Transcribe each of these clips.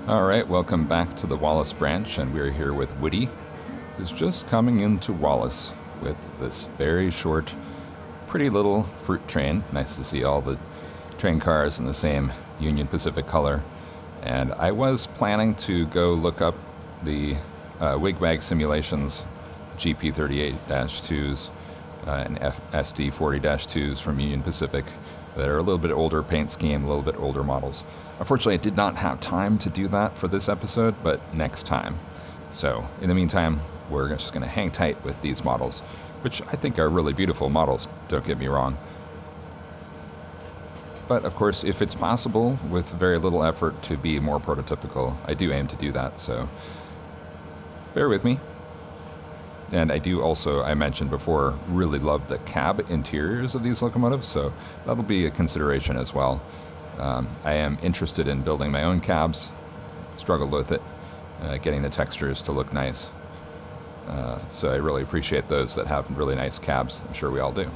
All right, welcome back to the Wallace Branch, and we're here with Woody, who's just coming into Wallace with this very short, pretty little fruit train. Nice to see all the train cars in the same Union Pacific color. And I was planning to go look up the Wig-Wag Simulations GP38-2s and SD40-2s from Union Pacific that are a little bit older paint scheme, a little bit older models. Unfortunately, I did not have time to do that for this episode, but next time. So, in the meantime, we're just going to hang tight with these models, which I think are really beautiful models, don't get me wrong. But, of course, if it's possible, with very little effort, to be more prototypical, I do aim to do that, so bear with me. And I do also, I mentioned before, really love the cab interiors of these locomotives, so that'll be a consideration as well. I am interested in building my own cabs, struggled with it, getting the textures to look nice. So I really appreciate those that have really nice cabs. I'm sure we all do.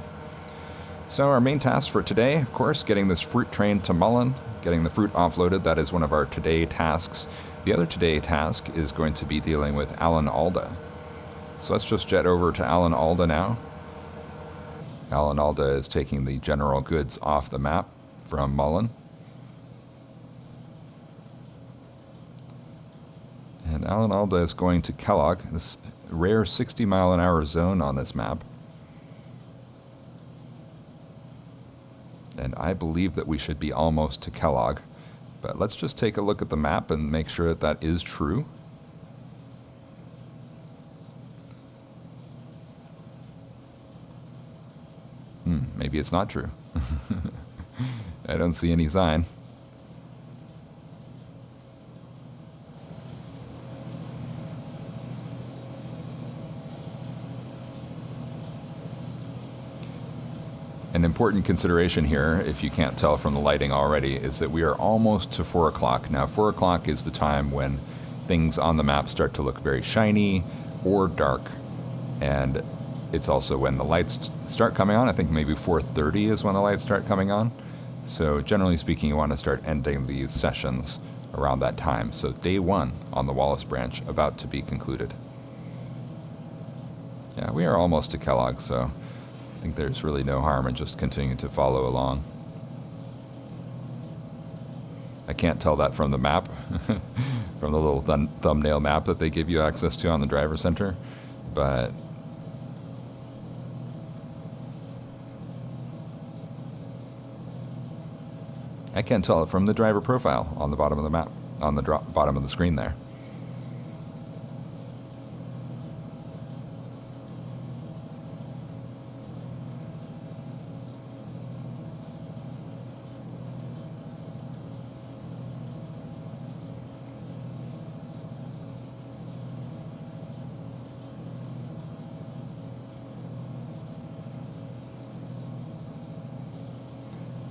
So our main task for today, of course, getting this fruit train to Mullan, getting the fruit offloaded. That is one of our today tasks. The other today task is going to be dealing with Alan Alda. So let's just jet over to Alan Alda now. Alan Alda is taking the general goods off the map from Mullan. And Alan Alda is going to Kellogg, this rare 60-mile-an-hour zone on this map. And I believe that we should be almost to Kellogg. But let's just take a look at the map and make sure that that is true. Maybe it's not true. I don't see any sign. An important consideration here, if you can't tell from the lighting already, is that we are almost to 4 o'clock. Now, 4 o'clock is the time when things on the map start to look very shiny or dark. And it's also when the lights start coming on. I think maybe 4:30 is when the lights start coming on. So generally speaking, you want to start ending these sessions around that time. So day 1 on the Wallace Branch about to be concluded. Yeah, we are almost to Kellogg, so I think there's really no harm in just continuing to follow along. I can't tell that from the map, from the little thumbnail map that they give you access to on the driver center, but I can tell it from the driver profile on the bottom of the map, on the bottom of the screen there.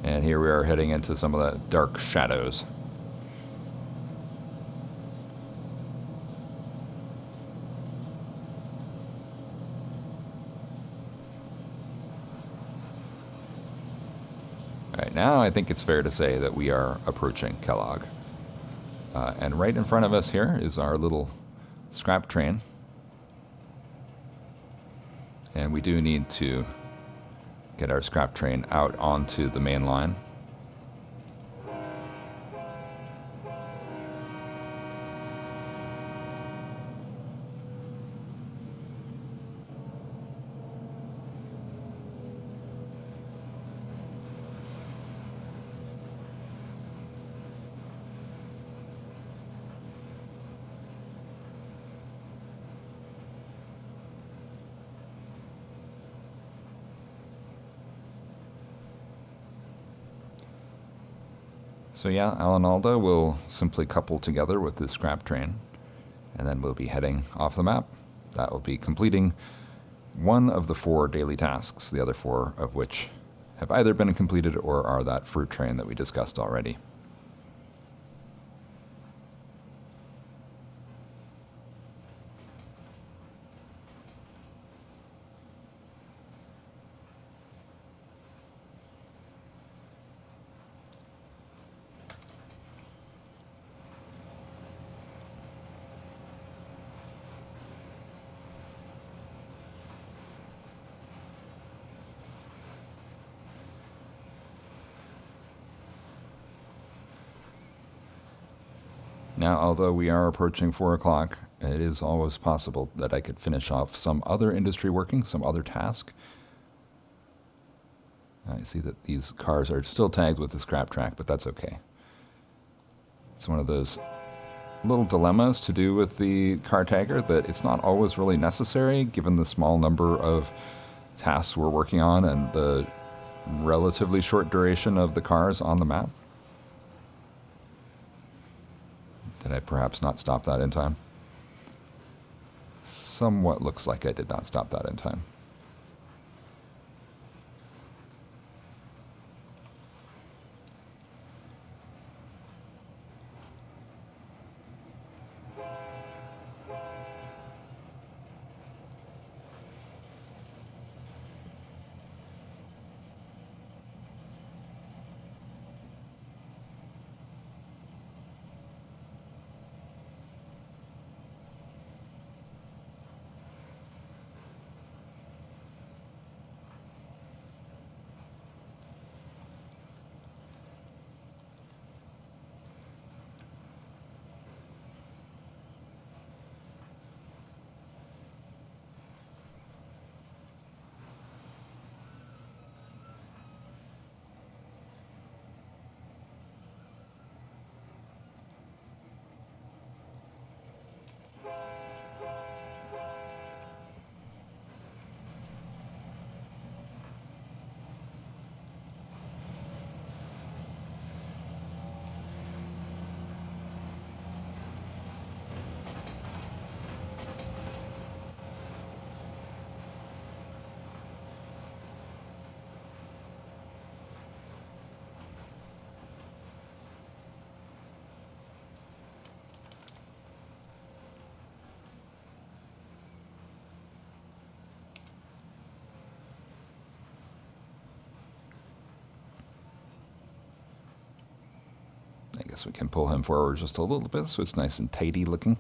And here we are heading into some of the dark shadows. All right, now I think it's fair to say that we are approaching Kellogg. And right in front of us here is our little scrap train. And we do need to get our scrap train out onto the main line. So yeah, Alan Alda will simply couple together with this scrap train, and then we'll be heading off the map. That will be completing one of the 4 daily tasks, the other 4 of which have either been completed or are that fruit train that we discussed already. Now, although we are approaching 4 o'clock, it is always possible that I could finish off some other industry working, some other task. I see that these cars are still tagged with the scrap track, but that's okay. It's one of those little dilemmas to do with the car tagger that it's not always really necessary given the small number of tasks we're working on and the relatively short duration of the cars on the map. Did I perhaps not stop that in time? Somewhat looks like I did not stop that in time. I guess we can pull him forward just a little bit so it's nice and tidy looking.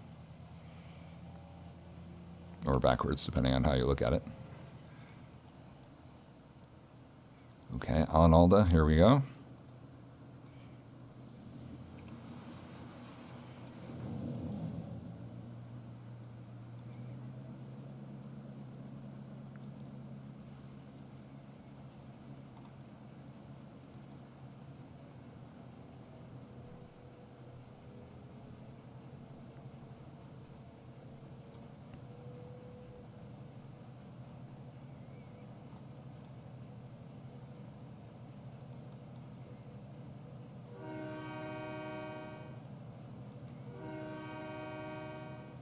Or backwards, depending on how you look at it. Okay, Alanalda, here we go.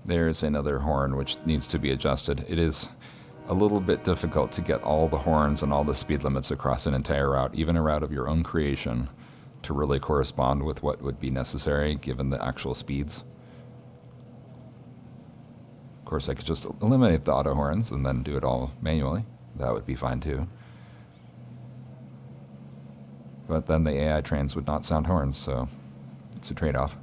There's another horn which needs to be adjusted. It is a little bit difficult to get all the horns and all the speed limits across an entire route, even a route of your own creation, to really correspond with what would be necessary given the actual speeds. Of course, I could just eliminate the auto horns and then do it all manually. That would be fine too. But then the AI trains would not sound horns, so it's a trade-off.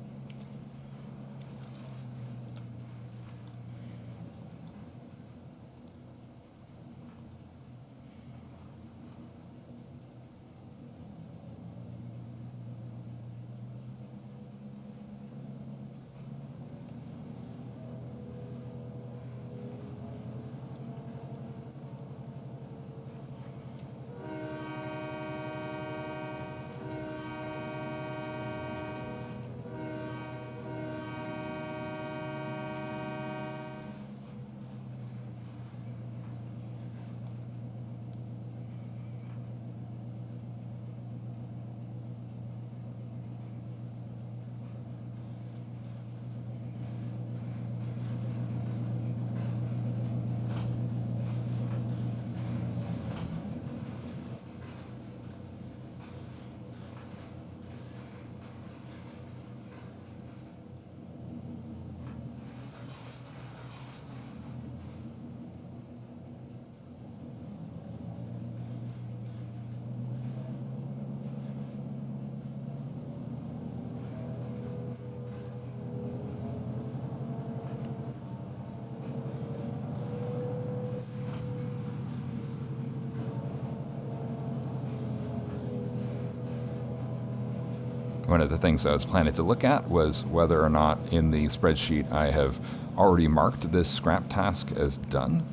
One of the things I was planning to look at was whether or not in the spreadsheet I have already marked this scrap task as done.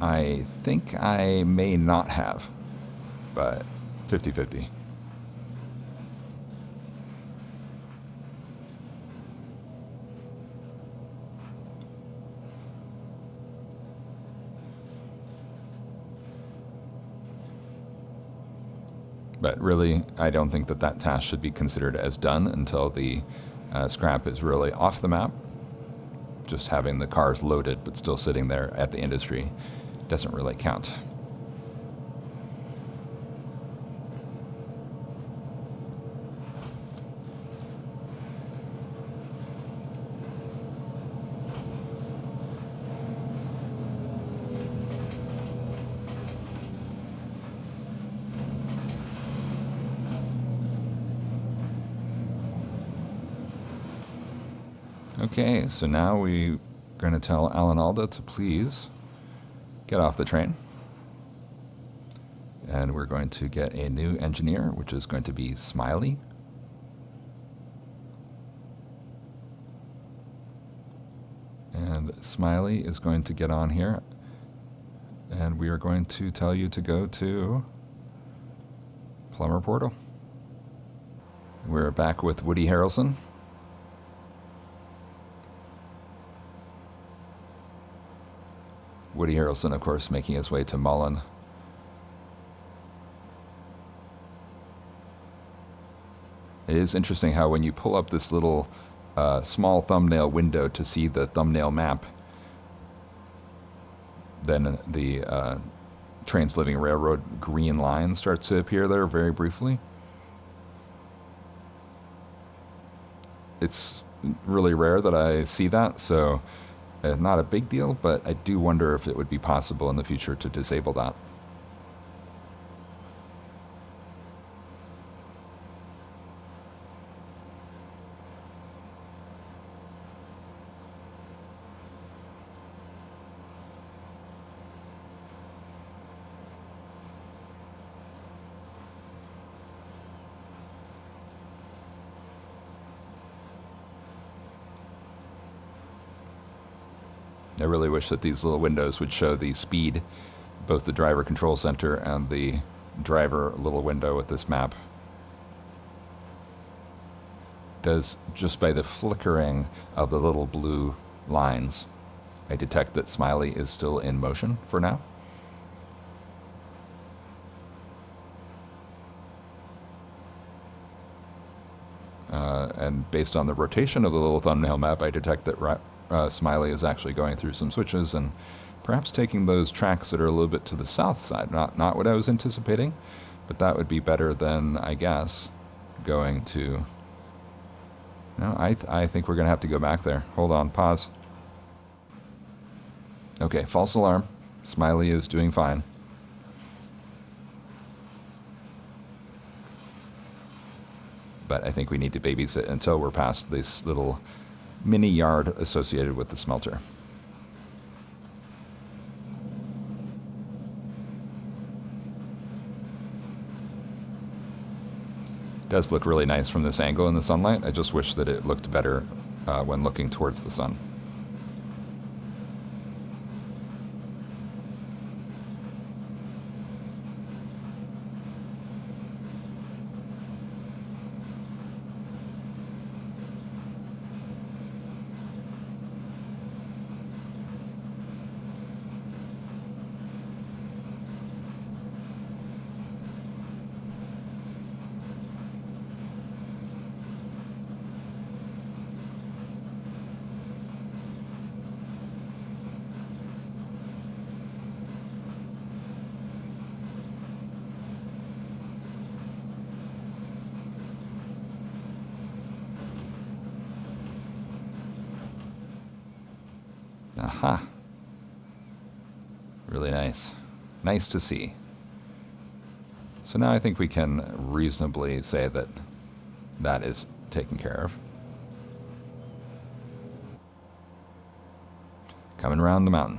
I think I may not have, but 50-50. But really, I don't think that that task should be considered as done until the scrap is really off the map. Just having the cars loaded but still sitting there at the industry doesn't really count. Okay, so now we're going to tell Alan Alda to please get off the train. And we're going to get a new engineer, which is going to be Smiley. And Smiley is going to get on here. And we are going to tell you to go to Plumber Portal. We're back with Woody Harrelson. Woody Harrelson, of course, making his way to Mullan. It is interesting how when you pull up this little small thumbnail window to see the thumbnail map, then the Trans-Living Railroad green line starts to appear there very briefly. It's really rare that I see that, so not a big deal, but I do wonder if it would be possible in the future to disable that. I really wish that these little windows would show the speed, both the driver control center and the driver little window with this map. Does just by the flickering of the little blue lines, I detect that Smiley is still in motion for now. And based on the rotation of the little thumbnail map, I detect that Smiley is actually going through some switches and perhaps taking those tracks that are a little bit to the south side. Not what I was anticipating, but that would be better than, I guess, going to... No, I think we're going to have to go back there. Hold on, pause. Okay, false alarm. Smiley is doing fine. But I think we need to babysit until we're past this little mini yard associated with the smelter. It does look really nice from this angle in the sunlight. I just wish that it looked better when looking towards the sun. Aha. Really nice. Nice to see. So now I think we can reasonably say that that is taken care of. Coming around the mountain.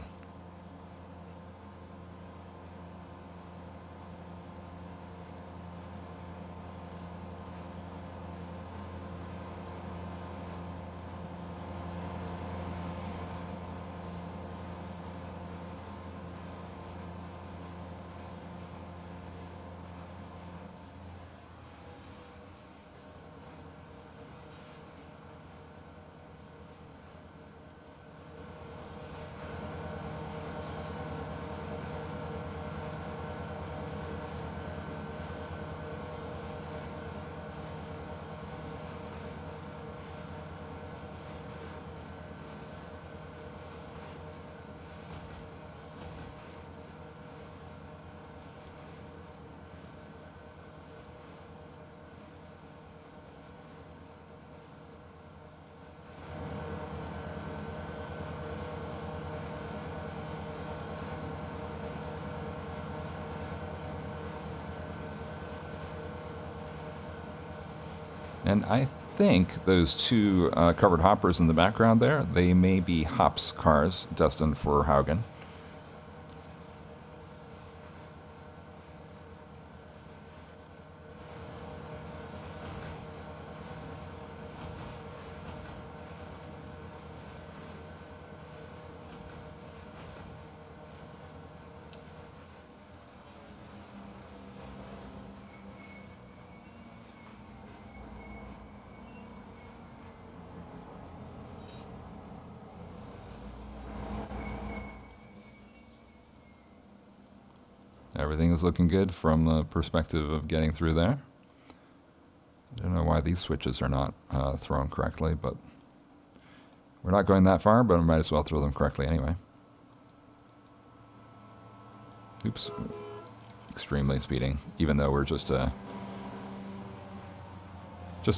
And I think those two covered hoppers in the background there, they may be hops cars destined for Haugen. Everything is looking good from the perspective of getting through there. I don't know why these switches are not thrown correctly, but we're not going that far, but I might as well throw them correctly anyway. Oops. Extremely speeding, even though we're just a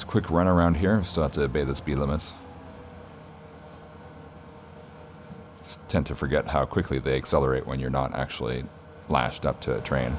quick run around here. Still have to obey the speed limits. Tend to forget how quickly they accelerate when you're not actually lashed up to a train.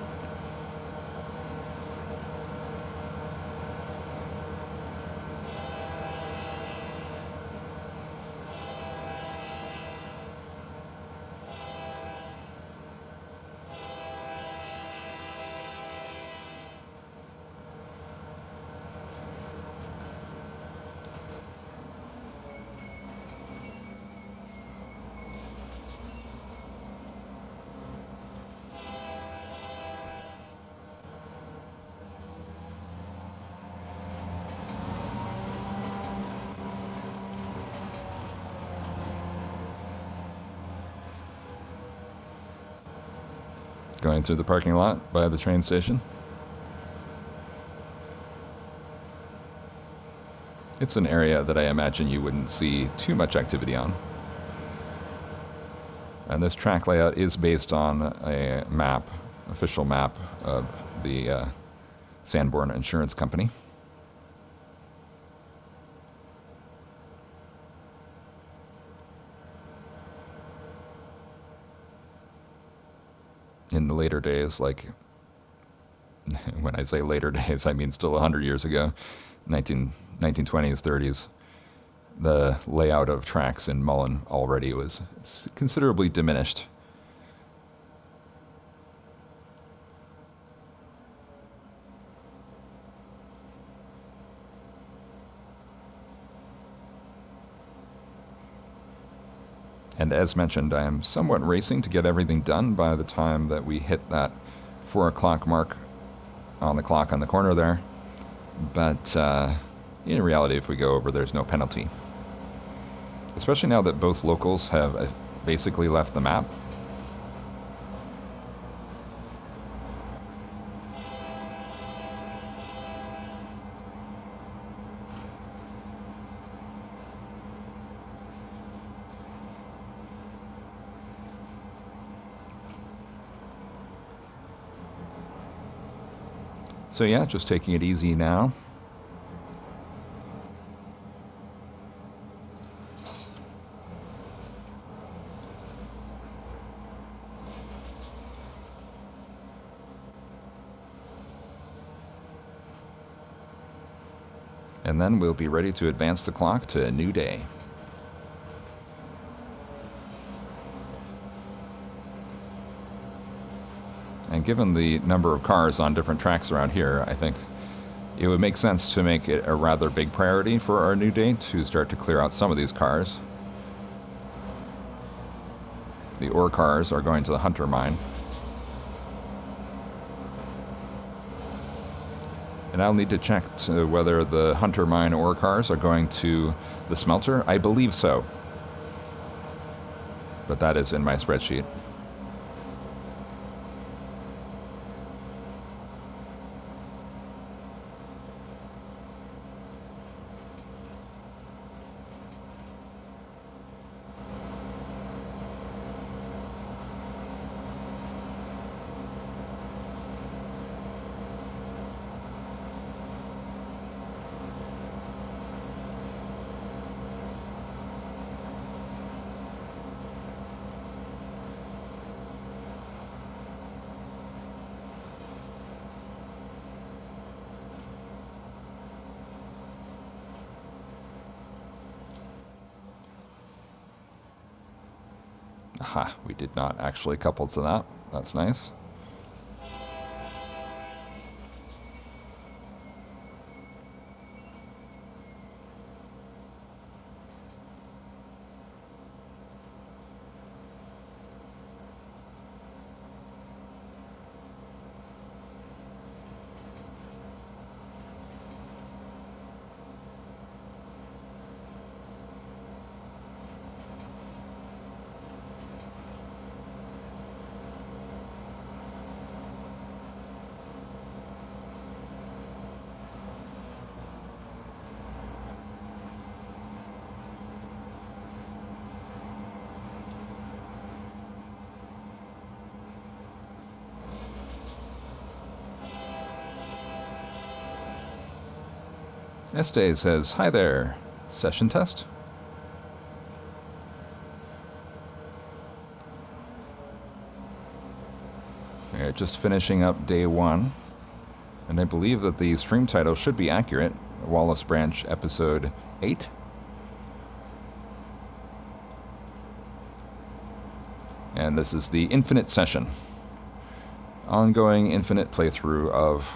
Going through the parking lot by the train station. It's an area that I imagine you wouldn't see too much activity on. And this track layout is based on a map, official map of the Sanborn Insurance Company. In the later days, like when I say later days, I mean still 100 years ago, 1920s, 30s, the layout of tracks in Mullan already was considerably diminished. And as mentioned, I am somewhat racing to get everything done by the time that we hit that 4 o'clock mark on the clock on the corner there. But in reality, if we go over, there's no penalty. Especially now that both locals have basically left the map. So yeah, just taking it easy now. And then we'll be ready to advance the clock to a new day. And given the number of cars on different tracks around here, I think it would make sense to make it a rather big priority for our new day to start to clear out some of these cars. The ore cars are going to the Hunter mine. And I'll need to check whether the Hunter mine ore cars are going to the smelter. I believe so. But that is in my spreadsheet. Aha, we did not actually couple to that. That's nice. Este says, hi there. Session test? Alright, just finishing up day 1. And I believe that the stream title should be accurate. Wallace Branch episode 8. And this is the infinite session. Ongoing infinite playthrough of...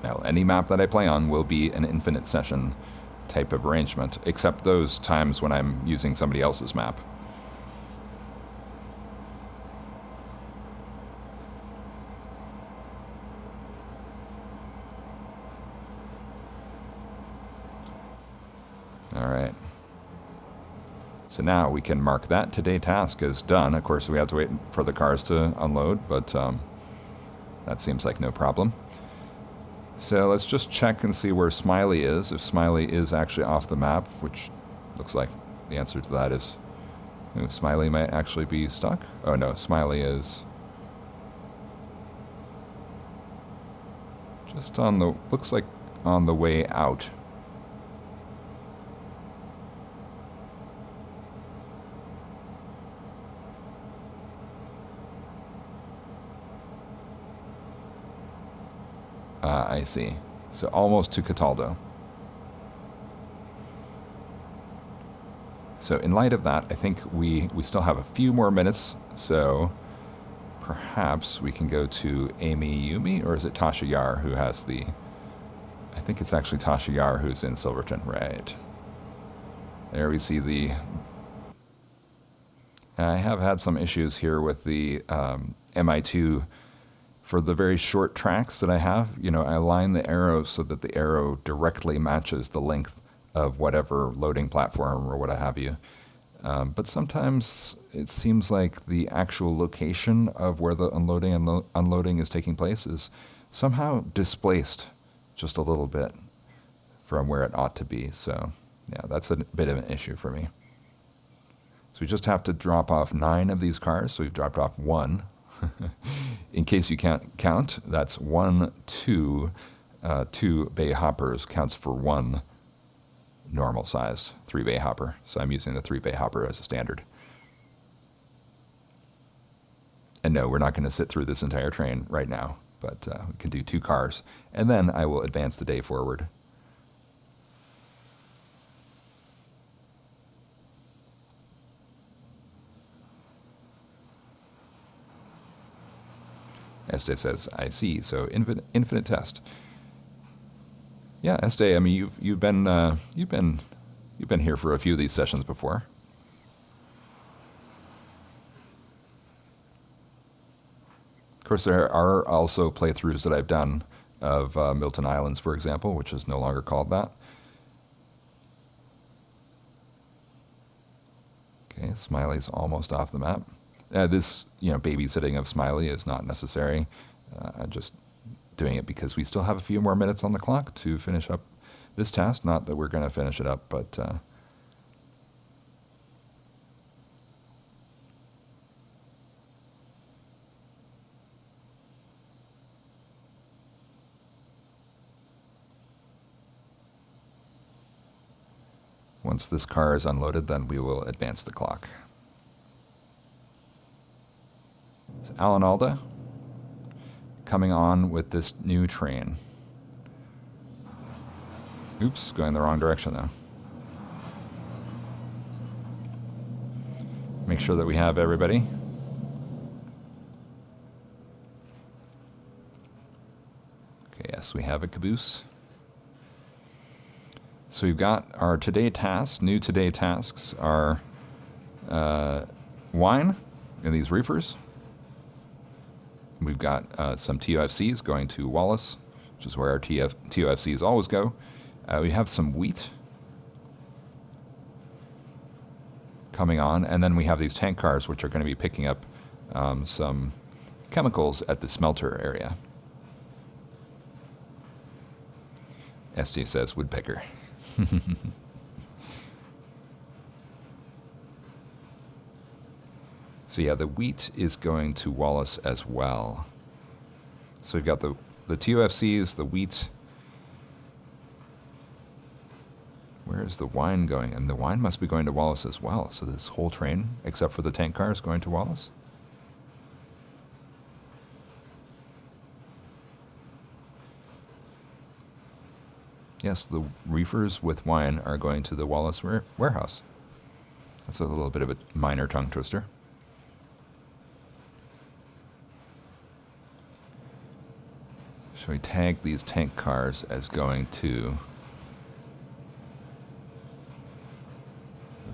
Well, any map that I play on will be an infinite session type of arrangement, except those times when I'm using somebody else's map. Alright. So now we can mark that today task as done. Of course, we have to wait for the cars to unload, but that seems like no problem. So let's just check and see where Smiley is, if Smiley is actually off the map, which looks like the answer to that is... Ooh, Smiley might actually be stuck. Oh no, Smiley is... just on the... looks like on the way out. I see. So almost to Cataldo. So in light of that, I think we still have a few more minutes, so perhaps we can go to Amy Yumi, or is it Tasha Yar who has the... I think it's actually Tasha Yar who's in Silverton, right. There we see the... I have had some issues here with the MI2 for the very short tracks that I have. You know, I align the arrows so that the arrow directly matches the length of whatever loading platform or what have you. But sometimes it seems like the actual location of where the unloading and unloading is taking place is somehow displaced just a little bit from where it ought to be. So yeah, that's a bit of an issue for me. So we just have to drop off 9 of these cars. So we've dropped off 1. In case you can't count, that's 1, 2, 2 bay hoppers counts for 1 normal size 3-bay hopper. So I'm using the 3-bay hopper as a standard. And no, we're not going to sit through this entire train right now, but we can do 2 cars, and then I will advance the day forward. Este says, I see. So infinite test. Yeah, Este. I mean, you've been here for a few of these sessions before. Of course, there are also playthroughs that I've done of Milton Islands, for example, which is no longer called that. Okay, Smiley's almost off the map. This, babysitting of Smiley is not necessary. I'm just doing it because we still have a few more minutes on the clock to finish up this task. Not that we're going to finish it up, but once this car is unloaded, then we will advance the clock. So Alan Alda coming on with this new train. Oops, going the wrong direction though. Make sure that we have everybody. Okay, yes, we have a caboose. So we've got our today tasks. New today tasks are wine in these reefers. We've got some TOFCs going to Wallace, which is where our TOFCs always go. We have some wheat coming on, and then we have these tank cars, which are going to be picking up some chemicals at the smelter area. SD says woodpecker. So yeah, the wheat is going to Wallace as well. So we've got the TOFCs, the wheat. Where is the wine going? And the wine must be going to Wallace as well. So this whole train, except for the tank car, is going to Wallace. Yes, the reefers with wine are going to the Wallace warehouse. That's a little bit of a minor tongue twister. Shall we tag these tank cars as going to...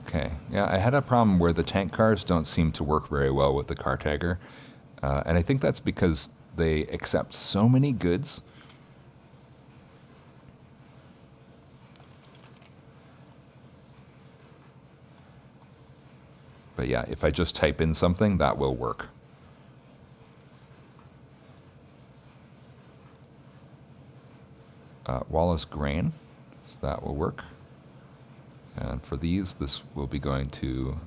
Okay, yeah, I had a problem where the tank cars don't seem to work very well with the car tagger. And I think that's because they accept so many goods. But yeah, if I just type in something, that will work. Wallace grain, so that will work. And for these, this will be going to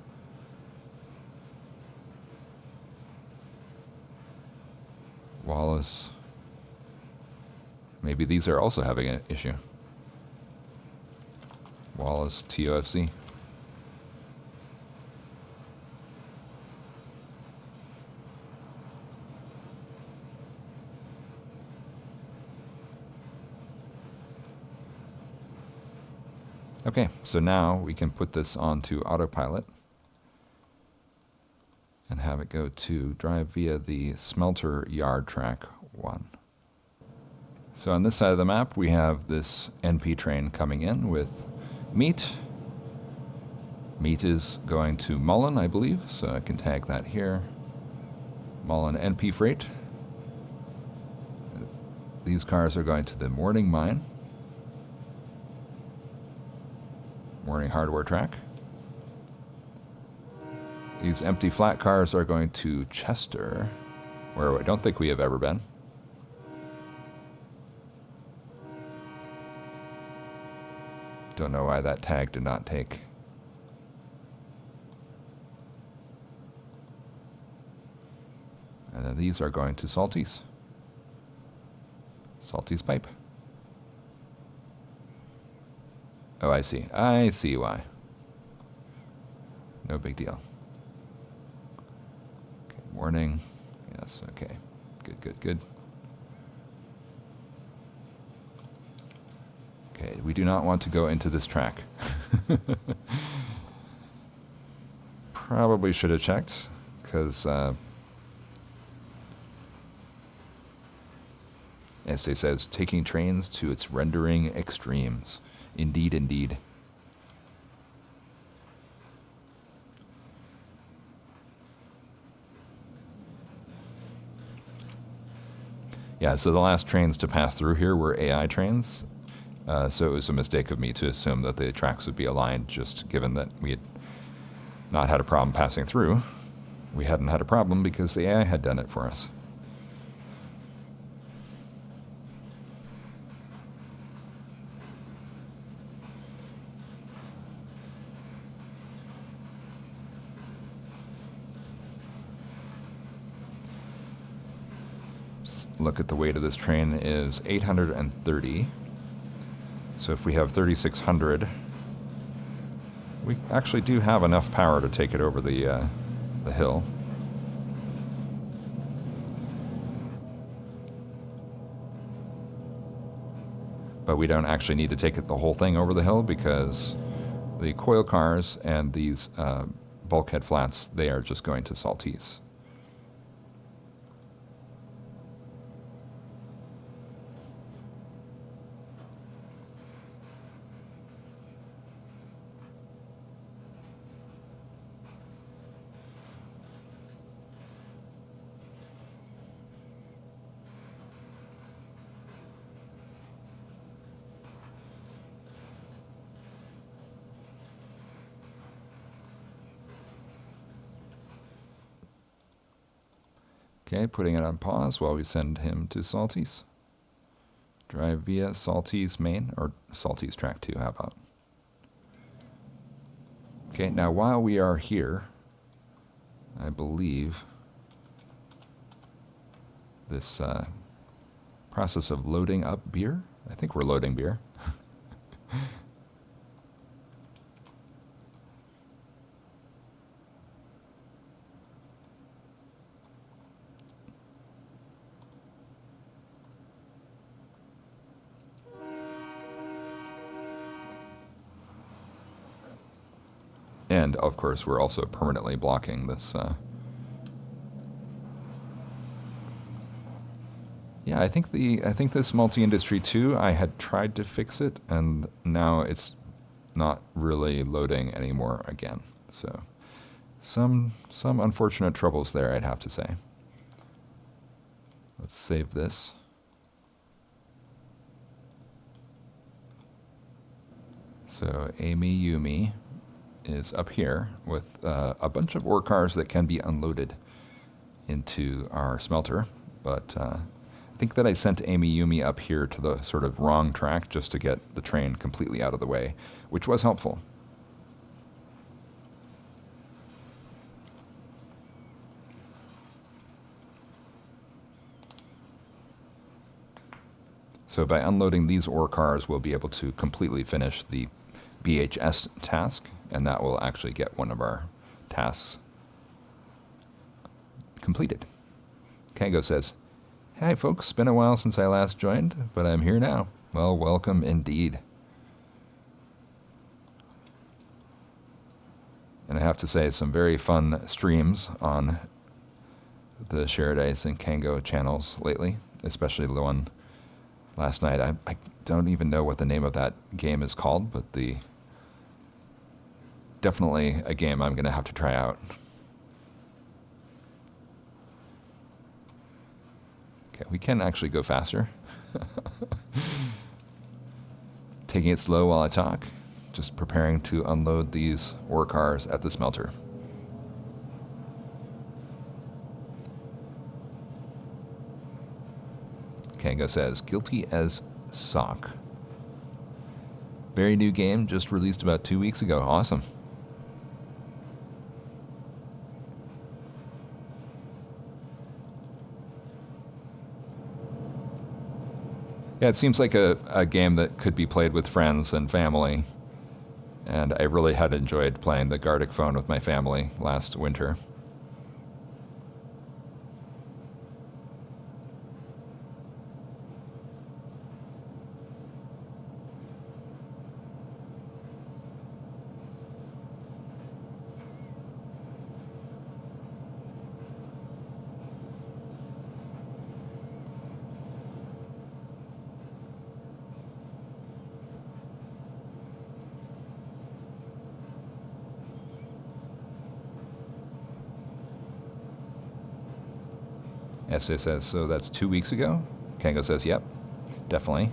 Wallace. Maybe these are also having an issue. Wallace TOFC. Okay, so now we can put this onto autopilot and have it go to drive via the smelter yard track 1. So on this side of the map, we have this NP train coming in with meat. Meat is going to Mullan, I believe, so I can tag that here. Mullan NP freight. These cars are going to the morning mine. Morning hardware track. These empty flat cars are going to Chester, where I don't think we have ever been. Don't know why that tag did not take. And then these are going to Salty's. Salty's pipe. Oh, I see. I see why. No big deal. Okay, warning. Yes, okay. Good, good, good. Okay, we do not want to go into this track. Probably should have checked, because Estee says, taking trains to its rendering extremes. Indeed, indeed. Yeah, so the last trains to pass through here were AI trains. So it was a mistake of me to assume that the tracks would be aligned, just given that we had not had a problem passing through. We hadn't had a problem because the AI had done it for us. Look at the weight of this train is 830. So if we have 3,600, we actually do have enough power to take it over the hill. But we don't actually need to take it the whole thing over the hill because the coil cars and these bulkhead flats, they are just going to salties. Okay, putting it on pause while we send him to Salties. Drive via Salties main, or Salties track 2, how about? Okay, now while we are here, I believe this process of loading up beer, I think we're loading beer. And of course, we're also permanently blocking this. Yeah, I think this multi-industry 2, I had tried to fix it, and now it's not really loading anymore again. So some unfortunate troubles there, I'd have to say. Let's save this. So Amy Yumi is up here with a bunch of ore cars that can be unloaded into our smelter, but I think that I sent Amy Yumi up here to the sort of wrong track just to get the train completely out of the way, which was helpful. So by unloading these ore cars, we'll be able to completely finish the BHS task, and that will actually get one of our tasks completed. Kango says, "Hi folks, been a while since I last joined, but I'm here now." Well, welcome indeed. And I have to say, some very fun streams on the Shared Ice and Kango channels lately, especially the one last night. I don't even know what the name of that game is called, but definitely a game I'm going to have to try out. Okay, we can actually go faster. Taking it slow while I talk, just preparing to unload these ore cars at the smelter. Kango says, "Guilty as sock." Very new game, just released about 2 weeks ago. Awesome. Yeah, it seems like a game that could be played with friends and family. And I really had enjoyed playing the Gardic Phone with my family last winter. SA says, so that's 2 weeks ago? Kango says, yep, definitely.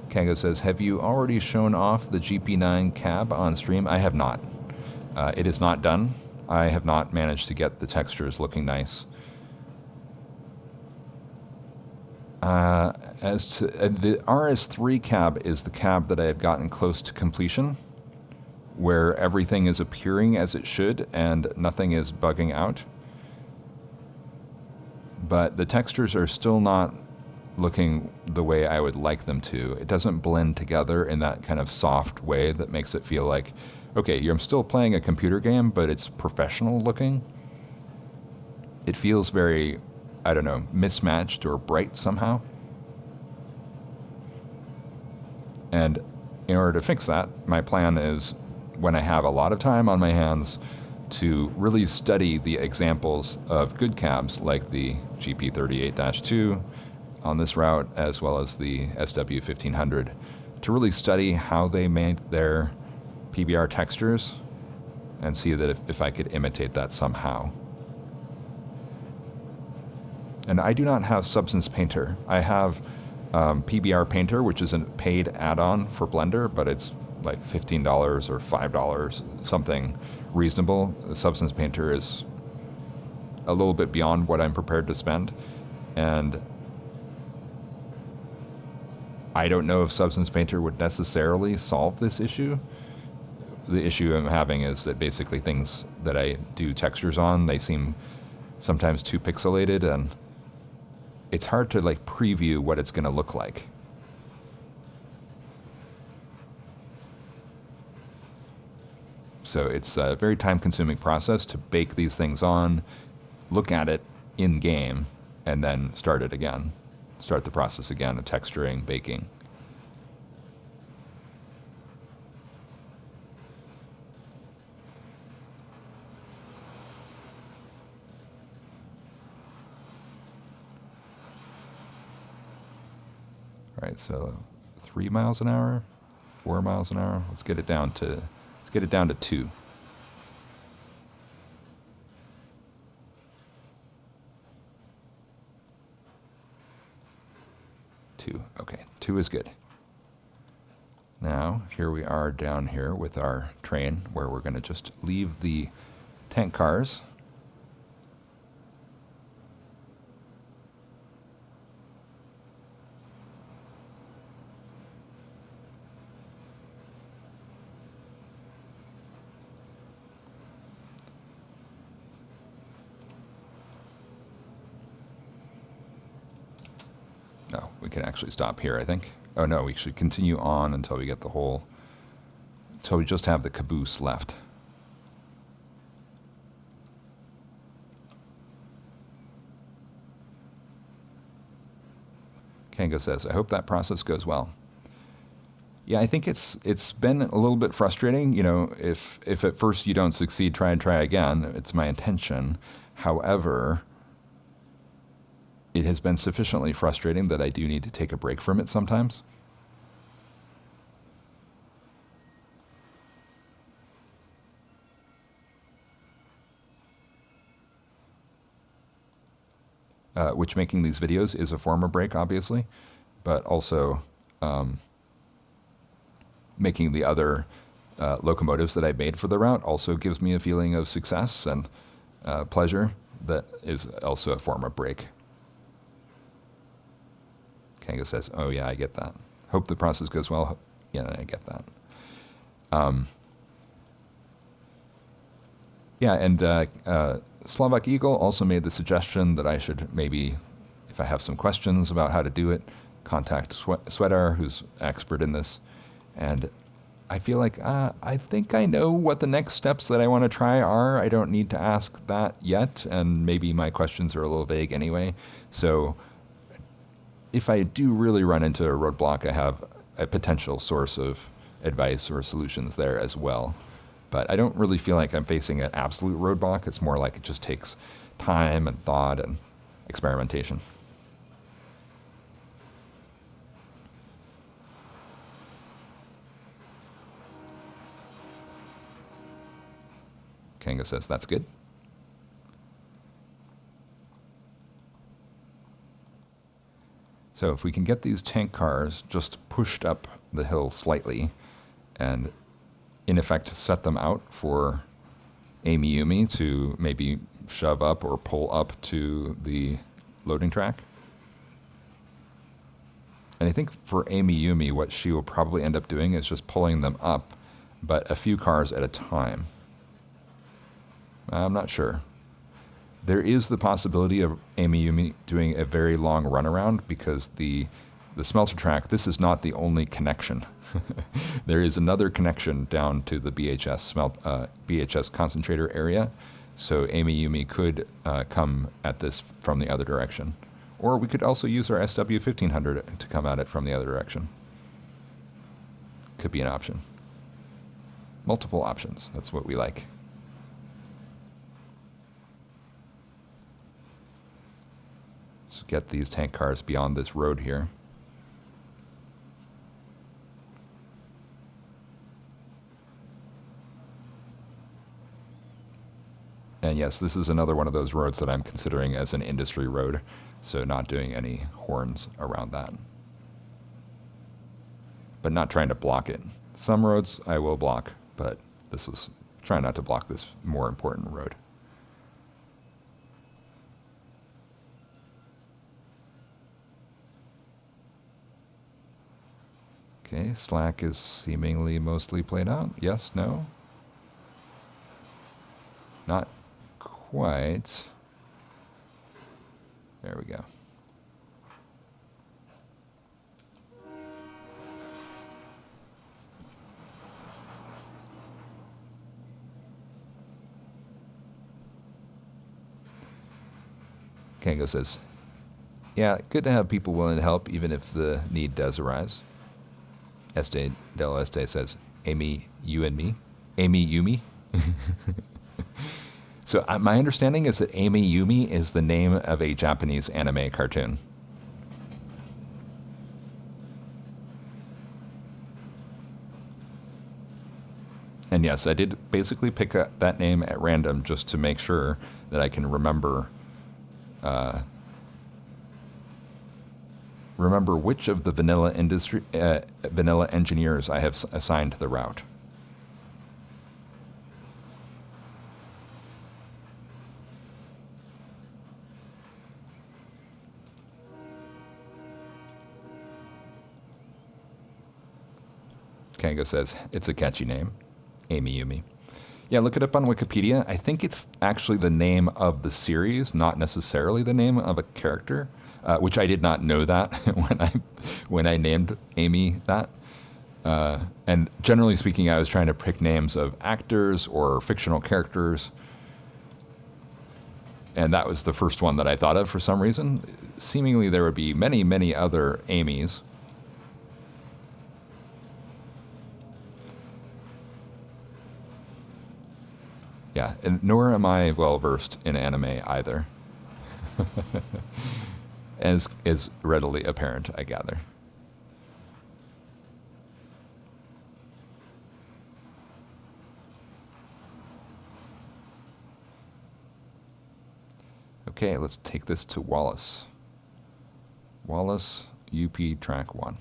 Kango says, have you already shown off the GP9 cab on stream? I have not. It is not done. I have not managed to get the textures looking nice. As to the RS3 cab is the cab that I have gotten close to completion, where everything is appearing as it should and nothing is bugging out. But the textures are still not looking the way I would like them to. It doesn't blend together in that kind of soft way that makes it feel like, okay, I'm still playing a computer game, but it's professional looking. It feels very, I don't know, mismatched or bright somehow. And in order to fix that, my plan is when I have a lot of time on my hands to really study the examples of good cabs like the GP38-2 on this route, as well as the SW1500, to really study how they made their PBR textures and see that if I could imitate that somehow. And I do not have Substance Painter. I have PBR Painter, which is a paid add-on for Blender, but it's like $15 or $5, something reasonable. The Substance Painter is a little bit beyond what I'm prepared to spend. And I don't know if Substance Painter would necessarily solve this issue. The issue I'm having is that basically things that I do textures on, they seem sometimes too pixelated, and it's hard to like preview what it's going to look like. So it's a very time-consuming process to bake these things on, look at it in-game, and then start it again. Start the process again of texturing, baking. All right, so 3 miles an hour, 4 miles an hour. Let's get it down to 2. Okay, 2 is good. Now, here we are down here with our train where we're going to just leave the tank cars. No, we can actually stop here, I think. Oh no, we should continue on until we get the whole, until we just have the caboose left. Kango says, I hope that process goes well. Yeah, I think it's been a little bit frustrating. You know, if at first you don't succeed, try and try again. It's my intention. However, it has been sufficiently frustrating that I do need to take a break from it sometimes. Which making these videos is a form of break, obviously, but also making the other locomotives that I made for the route also gives me a feeling of success and pleasure that is also a form of break. Kango says, oh yeah, I get that. Hope the process goes well. Yeah, I get that. Yeah, and Slovak Eagle also made the suggestion that I should maybe, if I have some questions about how to do it, contact Sweatar, who's expert in this. And I feel like I think I know what the next steps that I want to try are. I don't need to ask that yet, and maybe my questions are a little vague anyway. So if I do really run into a roadblock, I have a potential source of advice or solutions there as well. But I don't really feel like I'm facing an absolute roadblock. It's more like it just takes time and thought and experimentation. Kango says, that's good. So if we can get these tank cars just pushed up the hill slightly and in effect set them out for Amy Yumi to maybe shove up or pull up to the loading track. And I think for Amy Yumi, what she will probably end up doing is just pulling them up, but a few cars at a time. I'm not sure. There is the possibility of Amy Yumi doing a very long runaround because the smelter track, this is not the only connection. There is another connection down to the BHS concentrator area. So Amy Yumi could come at this from the other direction. Or we could also use our SW1500 to come at it from the other direction. Could be an option. Multiple options. That's what we like. Let's get these tank cars beyond this road here. And yes, this is another one of those roads that I'm considering as an industry road, so not doing any horns around that. But not trying to block it. Some roads I will block, but this is trying not to block this more important road. Okay, slack is seemingly mostly played out. Yes, no? Not quite. There we go. Kango says, yeah, good to have people willing to help even if the need does arise. Este Del Este says, Amy, you and me. Amy Yumi. So my understanding is that Amy Yumi is the name of a Japanese anime cartoon. And yes, I did basically pick up that name at random just to make sure that I can remember which of the vanilla engineers I have assigned the route. Kango says, it's a catchy name. Amy Yumi. Yeah, look it up on Wikipedia. I think it's actually the name of the series, not necessarily the name of a character, which I did not know that when I named Amy that. And generally speaking, I was trying to pick names of actors or fictional characters. And that was the first one that I thought of for some reason. Seemingly there would be many, many other Amy's. Yeah, and nor am I well versed in anime either. As is readily apparent, I gather. Okay, let's take this to Wallace. Wallace, UP track 1.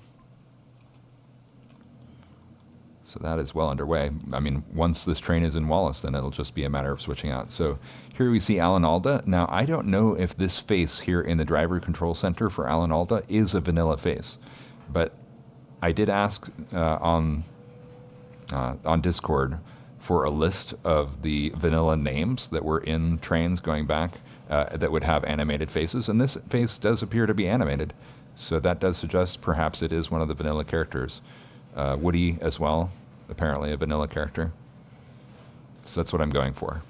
So that is well underway. I mean, once this train is in Wallace, then it'll just be a matter of switching out. So here we see Alan Alda. Now, I don't know if this face here in the driver control center for Alan Alda is a vanilla face, but I did ask on Discord for a list of the vanilla names that were in trains going back that would have animated faces, and this face does appear to be animated. So that does suggest perhaps it is one of the vanilla characters. Woody as well, apparently a vanilla character. So that's what I'm going for.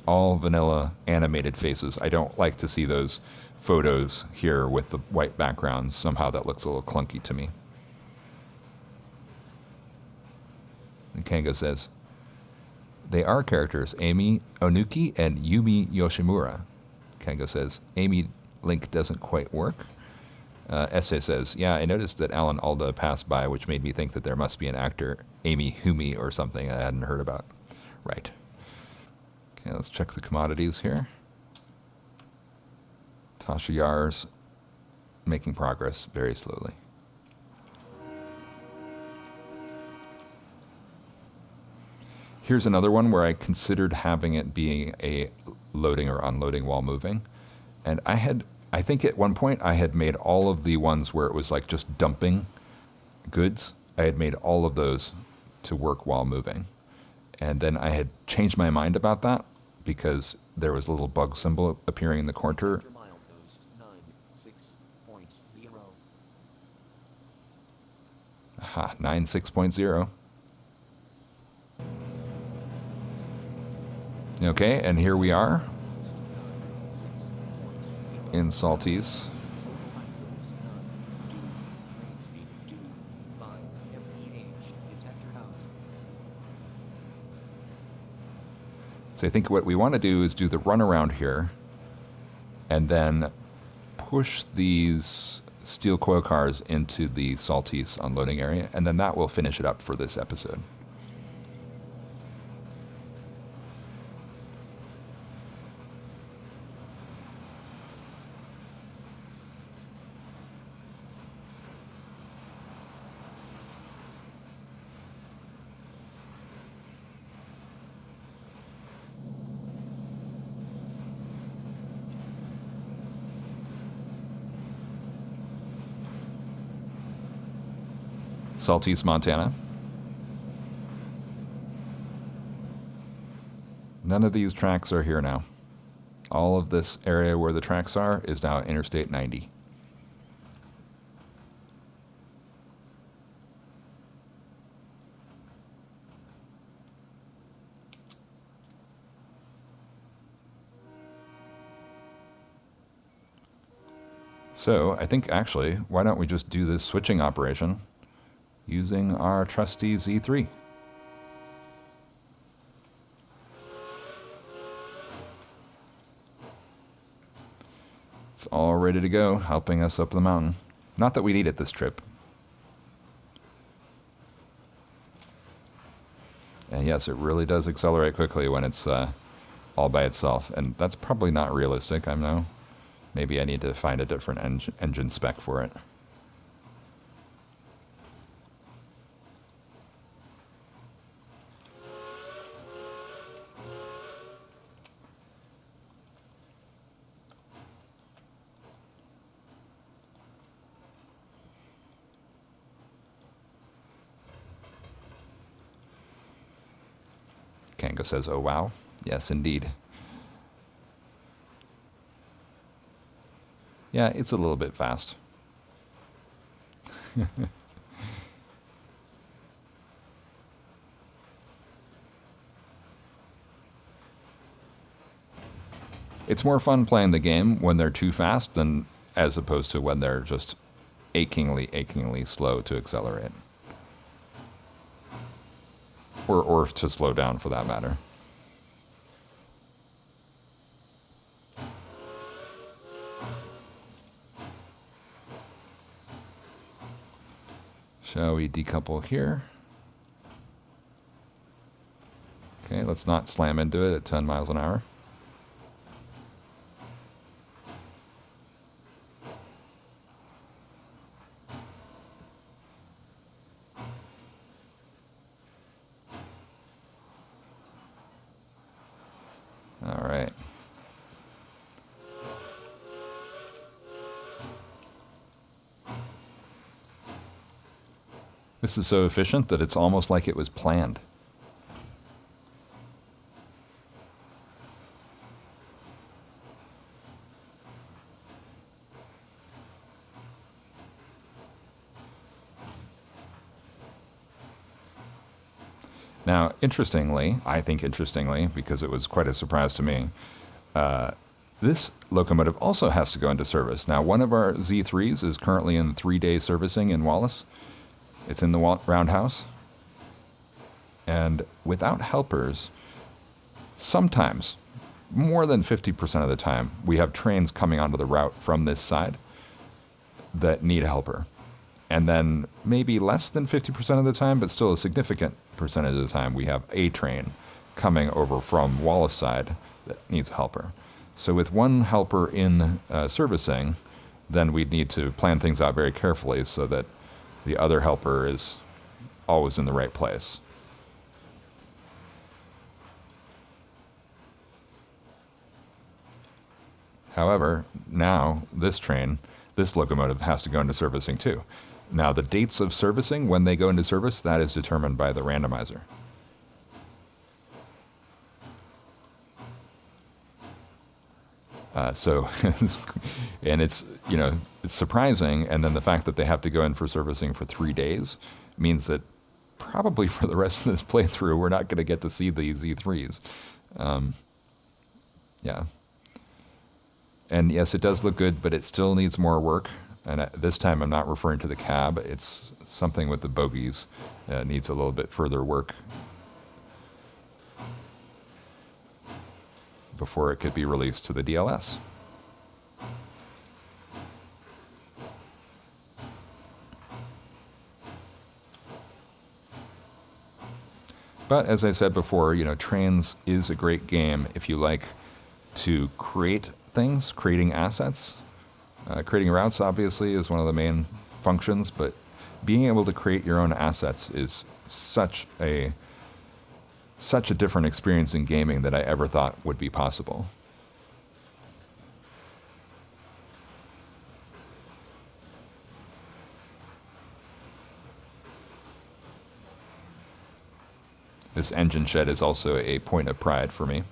All vanilla animated faces. I don't like to see those photos here with the white backgrounds. Somehow that looks a little clunky to me. And Kango says, they are characters, Amy Onuki and Yumi Yoshimura. Kango says, Amy Link doesn't quite work. Essay says, yeah, I noticed that Alan Alda passed by, which made me think that there must be an actor, Amy Humi or something I hadn't heard about. Right. Okay, let's check the commodities here. Tasha Yar's making progress very slowly. Here's another one where I considered having it being a loading or unloading while moving. And I think at one point I had made all of the ones where it was like just dumping goods. I had made all of those to work while moving. And then I had changed my mind about that because there was a little bug symbol appearing in the corner. Aha, 96.0. Okay, and here we are in Saltese. So I think what we want to do is do the runaround here and then push these steel coil cars into the Saltese unloading area, and then that will finish it up for this episode. Saltese, Montana. None of these tracks are here now. All of this area where the tracks are is now Interstate 90. So I think actually, why don't we just do this switching operation using our trusty Z3. It's all ready to go, helping us up the mountain. Not that we need it this trip. And yes, it really does accelerate quickly when it's all by itself. And that's probably not realistic, I know. Maybe I need to find a different engine spec for it. Kango says, oh wow. Yes, indeed. Yeah, it's a little bit fast. It's more fun playing the game when they're too fast than as opposed to when they're just achingly slow to accelerate. Or to slow down for that matter. Shall we decouple here? Okay, let's not slam into it at 10 miles an hour. All right. This is so efficient that it's almost like it was planned. Now, interestingly, I think interestingly, because it was quite a surprise to me, this locomotive also has to go into service. Now, one of our Z3s is currently in 3-day servicing in Wallace. It's in the roundhouse. And without helpers, sometimes, more than 50% of the time, we have trains coming onto the route from this side that need a helper. And then maybe less than 50% of the time, but still a significant percentage of the time, we have a train coming over from Wallace side that needs a helper. So with one helper in servicing, then we'd need to plan things out very carefully so that the other helper is always in the right place. However, now this locomotive has to go into servicing too. Now, the dates of servicing, when they go into service, that is determined by the randomizer. And it's surprising, and then the fact that they have to go in for servicing for 3 days means that probably for the rest of this playthrough, we're not going to get to see the Z3s. Yeah. And yes, it does look good, but it still needs more work. And this time I'm not referring to the cab. It's something with the bogies. Needs a little bit further work. before it could be released to the DLS. But as I said before, Trains is a great game if you like to create things, creating assets. Creating routes, obviously, is one of the main functions, but being able to create your own assets is such a different experience in gaming that I ever thought would be possible. This engine shed is also a point of pride for me.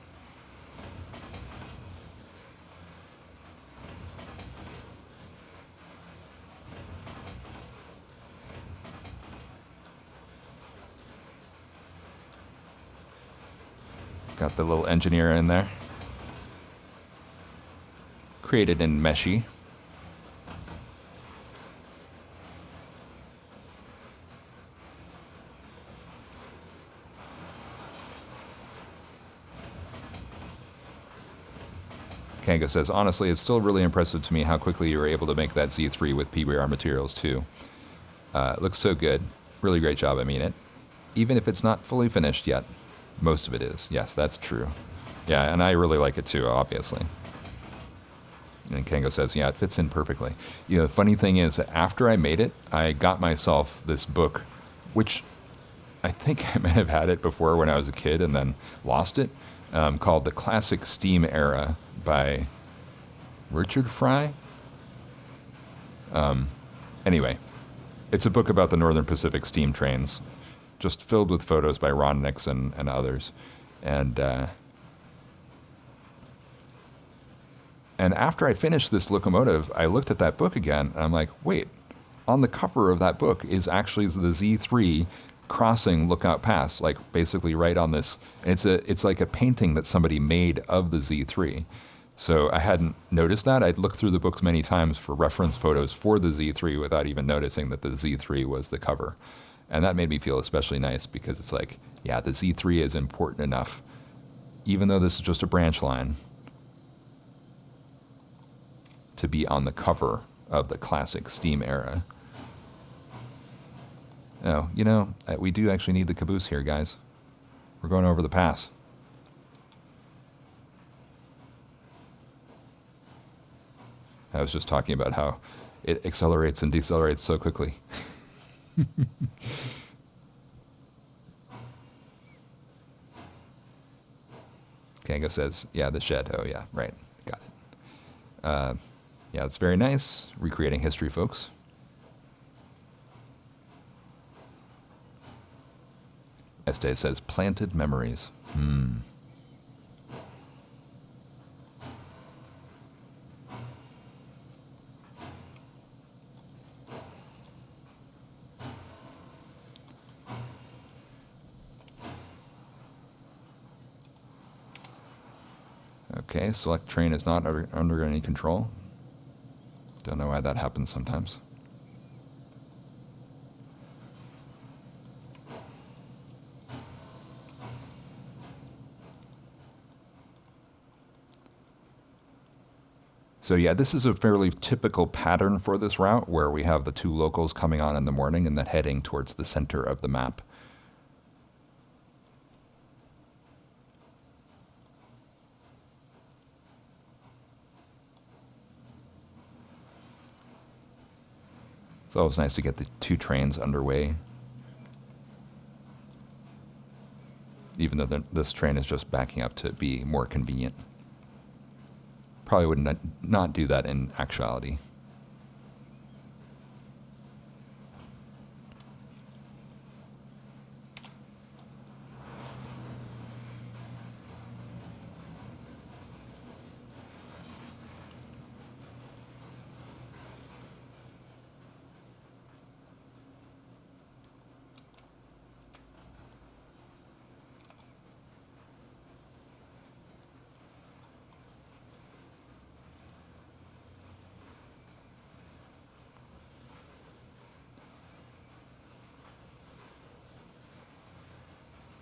Got the little engineer in there. Created in Meshy. Kanga says, honestly, it's still really impressive to me how quickly you were able to make that Z3 with PBR materials, too. It looks so good. Really great job, I mean it. Even if it's not fully finished yet. Most of it is. Yes, that's true. Yeah, and I really like it, too, obviously. And Kango says, yeah, it fits in perfectly. The funny thing is, after I made it, I got myself this book, which I think I may have had it before when I was a kid and then lost it, called The Classic Steam Era by Richard Fry. Anyway, it's a book about the Northern Pacific steam trains, just filled with photos by Ron Nixon and others. And after I finished this locomotive, I looked at that book again, and I'm like, wait, on the cover of that book is actually the Z3 crossing Lookout Pass, like basically right on this. It's like a painting that somebody made of the Z3. So I hadn't noticed that. I'd looked through the books many times for reference photos for the Z3 without even noticing that the Z3 was the cover. And that made me feel especially nice because it's like, yeah, the Z3 is important enough, even though this is just a branch line, to be on the cover of the classic steam era. Oh, we do actually need the caboose here, guys. We're going over the pass. I was just talking about how it accelerates and decelerates so quickly. Kanga says, yeah, the shed. Oh, yeah, right. Got it. Yeah, it's very nice. Recreating history, folks. Este says, planted memories. Okay, select train is not under any control. Don't know why that happens sometimes. So yeah, this is a fairly typical pattern for this route where we have the two locals coming on in the morning and then heading towards the center of the map. It's always nice to get the two trains underway, even though this train is just backing up to be more convenient. Probably would not do that in actuality.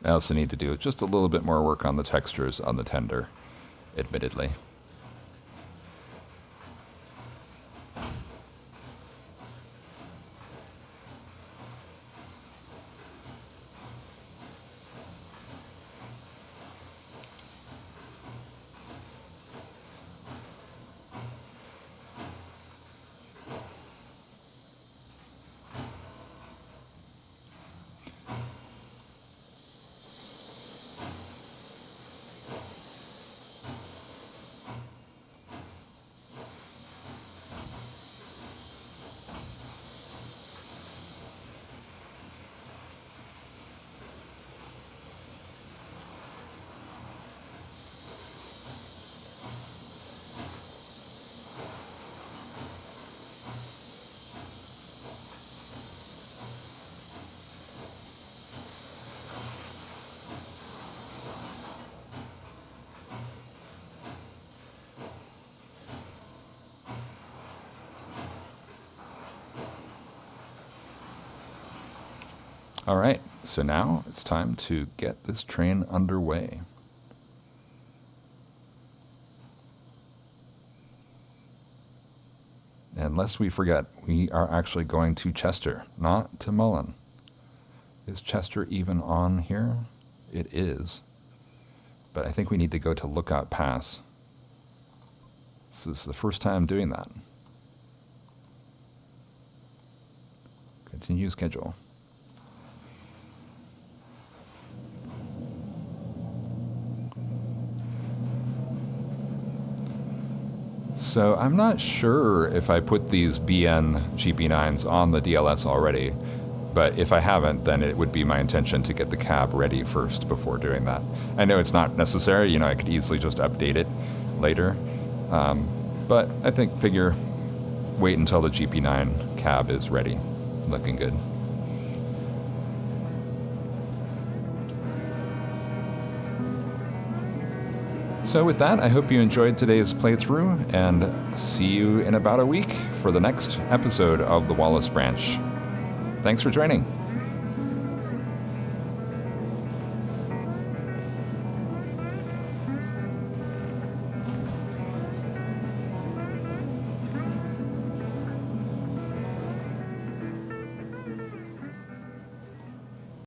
I also need to do just a little bit more work on the textures on the tender. admittedly. All right, so now it's time to get this train underway. And lest we forget, we are actually going to Chester, not to Mullan. Is Chester even on here? It is. But I think we need to go to Lookout Pass. This is the first time doing that. Continue schedule. So I'm not sure if I put these BN GP9s on the DLS already, but if I haven't, then it would be my intention to get the cab ready first before doing that. I know it's not necessary, you know, I could easily just update it later, but I think figure wait until the GP9 cab is ready. Looking good. So with that, I hope you enjoyed today's playthrough, and see you in about a week for the next episode of the Wallace Branch. Thanks for joining.